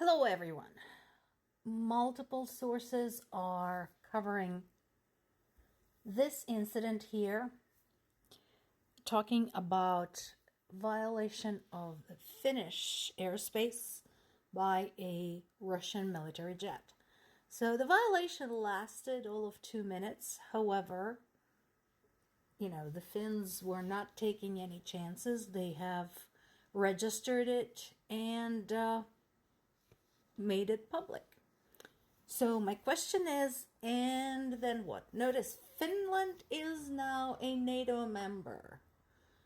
Hello, everyone. Multiple sources are covering this incident here, talking about violation of the Finnish airspace by a Russian military jet. So the violation lasted all of 2 minutes. However, the Finns were not taking any chances. They have registered it and made it public. So my question is, and then what? Notice Finland is now a NATO member.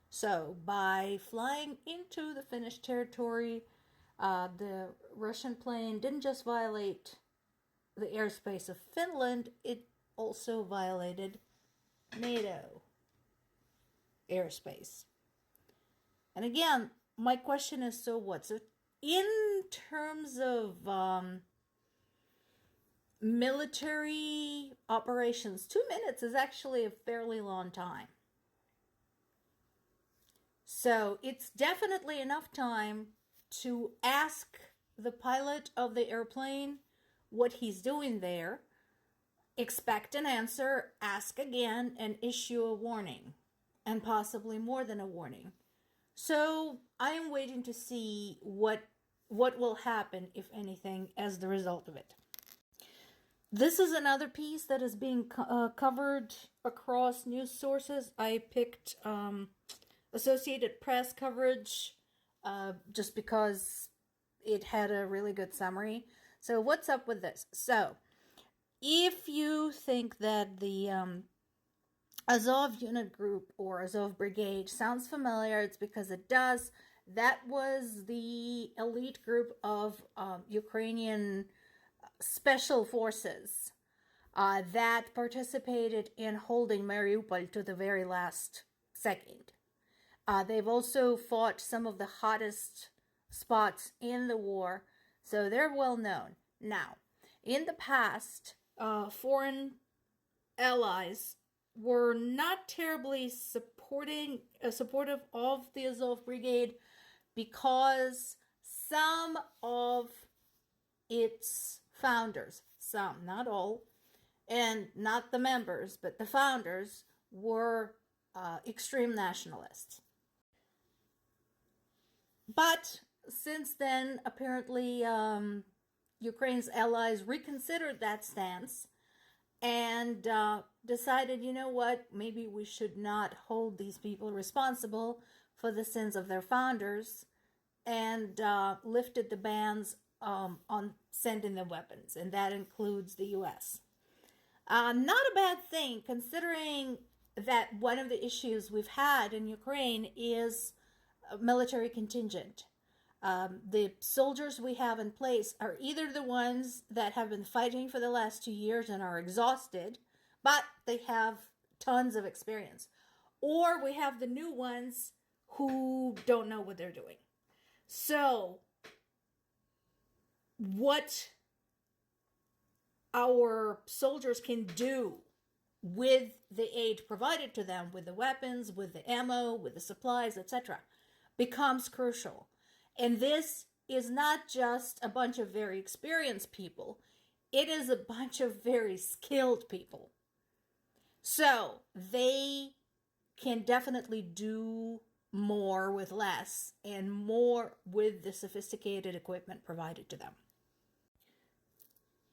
So by flying into the Finnish territory, the Russian plane didn't just violate the airspace of Finland, it also violated NATO airspace. And again, my question is, so what? So in terms of military operations, 2 minutes is actually a fairly long time. So it's definitely enough time to ask the pilot of the airplane what he's doing there, expect an answer, ask again, and issue a warning, and possibly more than a warning. So I am waiting to see what will happen, if anything, as the result of it. This is another piece that is being covered across news sources. I picked Associated Press coverage just because it had a really good summary. So what's up with this? So if you think that the Azov unit group or Azov brigade sounds familiar, it's because it does. That was the elite group of Ukrainian special forces that participated in holding Mariupol to the very last second. They've also fought some of the hottest spots in the war, so they're well known. Now, in the past, foreign allies were not terribly supportive of the Azov Brigade because some of its founders, some, not all, and not the members, but the founders were extreme nationalists. But since then, apparently, Ukraine's allies reconsidered that stance and decided, you know what, maybe we should not hold these people responsible for the sins of their founders, and lifted the bans on sending them weapons, and that includes the U.S. Not a bad thing, considering that one of the issues we've had in Ukraine is military contingent. The soldiers we have in place are either the ones that have been fighting for the last 2 years and are exhausted, but they have tons of experience, or we have the new ones who don't know what they're doing. So what our soldiers can do with the aid provided to them, with the weapons, with the ammo, with the supplies, etc., becomes crucial. And this is not just a bunch of very experienced people. It is a bunch of very skilled people. So they can definitely do more with less, and more with the sophisticated equipment provided to them.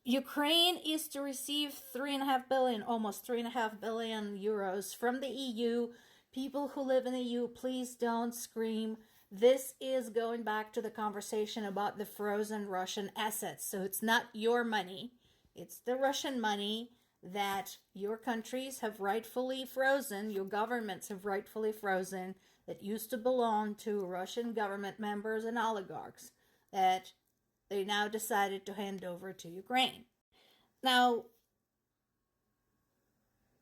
Ukraine is to receive 3.5 billion, almost 3.5 billion euros from the EU. People who live in the EU, please don't scream. This is going back to the conversation about the frozen Russian assets. So it's not your money. It's the Russian money that your countries have rightfully frozen, your governments have rightfully frozen, that used to belong to Russian government members and oligarchs, that they now decided to hand over to Ukraine. Now,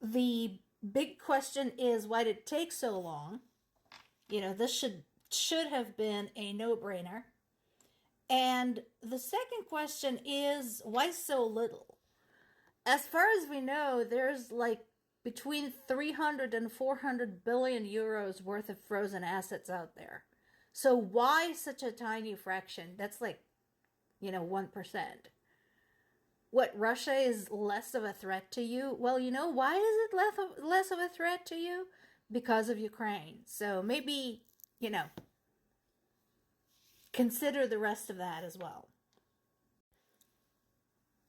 the big question is, why did it take so long? This should have been a no-brainer. And the second question is, why so little? As far as we know, there's like between 300 and 400 billion euros worth of frozen assets out there. So why such a tiny fraction? That's like 1%. What, Russia is less of a threat to you? Well, why is it less of a threat to you? Because of Ukraine. So maybe, consider the rest of that as well.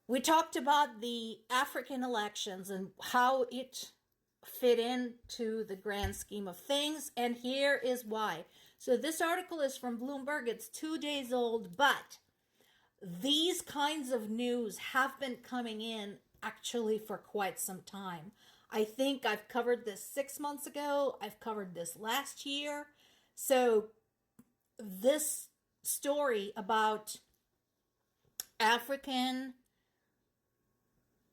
We talked about the African elections and how it fit into the grand scheme of things, and here is why. So this article is from Bloomberg. It's 2 days old, but these kinds of news have been coming in actually for quite some time. I think I've covered this 6 months ago. I've covered this last year. So this story about African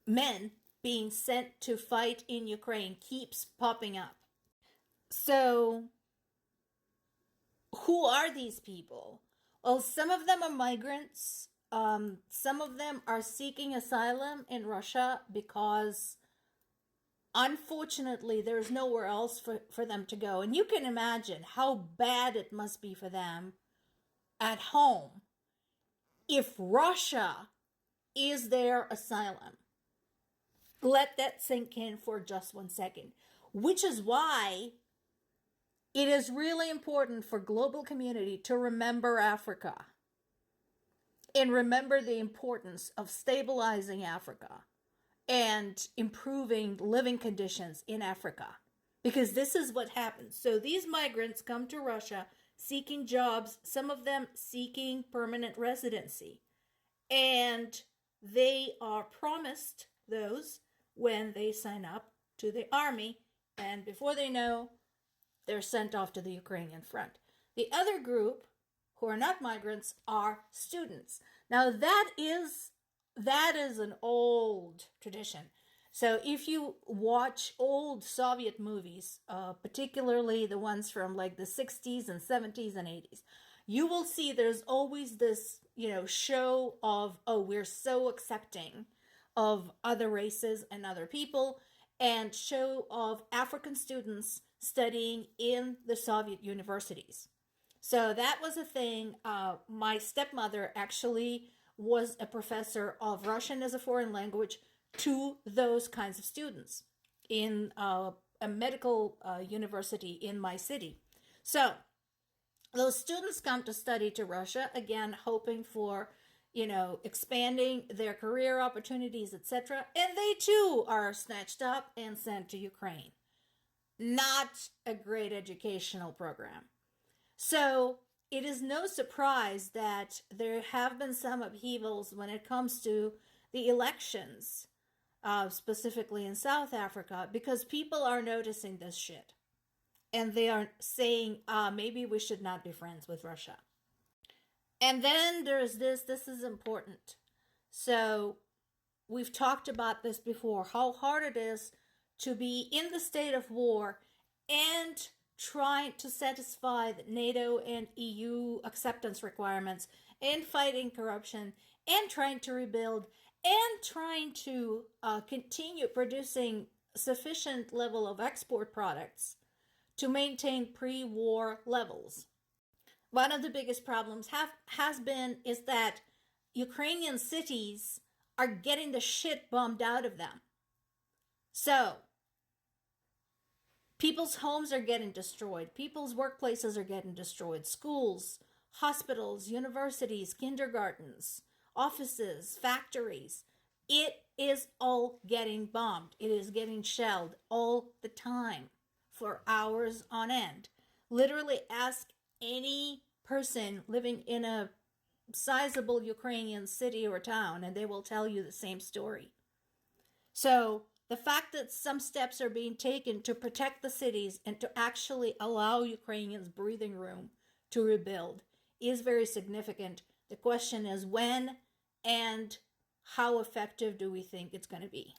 men being sent to fight in Ukraine keeps popping up. So who are these people? Well, some of them are migrants. Some of them are seeking asylum in Russia because, unfortunately, there's nowhere else for them to go. And you can imagine how bad it must be for them at home if Russia is their asylum. Let that sink in for just 1 second. Which is why it is really important for global community to remember Africa and remember the importance of stabilizing Africa and improving living conditions in Africa. Because this is what happens. So these migrants come to Russia seeking jobs, some of them seeking permanent residency. And they are promised those when they sign up to the army. And before they know, they're sent off to the Ukrainian front. The other group, who are not migrants, are students. Now that is an old tradition. So if you watch old Soviet movies, particularly the ones from like the 60s and 70s and 80s, you will see there's always this, show of, oh, we're so accepting of other races and other people, and show of African students studying in the Soviet universities. So that was a thing. My stepmother actually was a professor of Russian as a foreign language to those kinds of students in a medical university in my city. So those students come to study to Russia, again, hoping for, expanding their career opportunities, etc. And they too are snatched up and sent to Ukraine. Not a great educational program. So it is no surprise that there have been some upheavals when it comes to the elections, specifically in South Africa, because people are noticing this shit. And they are saying, maybe we should not be friends with Russia. And then there's this is important. So we've talked about this before, how hard it is to be in the state of war and trying to satisfy the NATO and EU acceptance requirements and fighting corruption and trying to rebuild and trying to continue producing sufficient level of export products to maintain pre-war levels. One of the biggest problems is that Ukrainian cities are getting the shit bombed out of them. So people's homes are getting destroyed. People's workplaces are getting destroyed. Schools, hospitals, universities, kindergartens, offices, factories. It is all getting bombed. It is getting shelled all the time for hours on end. Literally ask any person living in a sizable Ukrainian city or town and they will tell you the same story. So the fact that some steps are being taken to protect the cities and to actually allow Ukrainians breathing room to rebuild is very significant. The question is when and how effective do we think it's going to be?